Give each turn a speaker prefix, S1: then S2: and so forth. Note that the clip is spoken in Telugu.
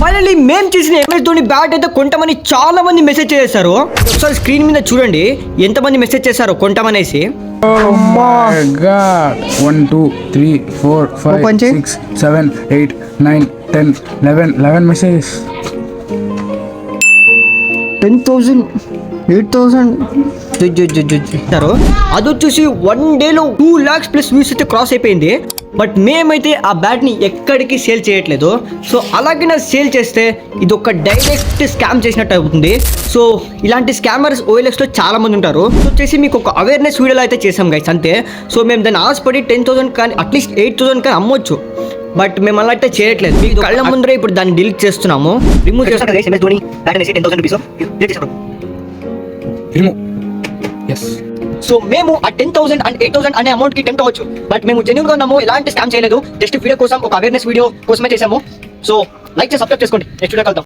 S1: ఫైనల్లీ మేము చేసిన MS ధోని బ్యాట్ అయితే కొంటామని చాలా మంది మెసేజ్ చేశారు. ఒకసారి స్క్రీన్ మీద చూడండి ఎంతమంది మెసేజ్ చేశారో కొంటామనేసి.
S2: 1 2 3 4 5 6 7 8 9 10 11 మెసేజెస్.
S1: 10,000 8,000 అది వచ్చేసి 1 డేలో 2 lakhs ప్లస్ వ్యూస్ అయితే క్రాస్ అయిపోయింది. బట్ మేమైతే ఆ బ్యాట్ని ఎక్కడికి సేల్ చేయట్లేదు. సో అలాగే నా సేల్ చేస్తే ఇది ఒక డైరెక్ట్ స్కామ్ చేసినట్టు అవుతుంది. సో ఇలాంటి స్కామర్స్ OLXలో చాలా మంది ఉంటారు. సో వచ్చేసి మీకు ఒక అవేర్నెస్ వీడియోలో అయితే చేసాం గైస్ అంతే. సో మేము దాన్ని ఆశపడి 10,000 కానీ అట్లీస్ట్ 8,000 కానీ అమ్మొచ్చు. బట్ మేము అలా అయితే చేయట్లేదు. మీకు కళ్ళ ముందరే ఇప్పుడు దాన్ని డిలీట్ చేస్తున్నాము. రిమూవ్ చేస్తాం గైస్. MS ధోని బ్యాట్ అనేసి 10,000 రూపీస్ డిలీట్ చేస్తాం.
S2: రిమూవ్. yes.
S1: సో మేము ఆ 10,000 అండ్ 8,000 అనే అమౌంట్ కి టెంప్ట్ అవ్వచ్చు. బట్ మేము జెన్యూన్ గా ఉన్నాము, ఎలాంటి స్కామ్ చేయలేదు. జస్ట్ వీడియో కోసం ఒక అవేర్నెస్ వీడియో కోసమే చేసాము. సో లైక్ చేసి సబ్స్క్రైబ్ చేసుకోండి. నెక్స్ట్ వీడియో కలుద్దాం.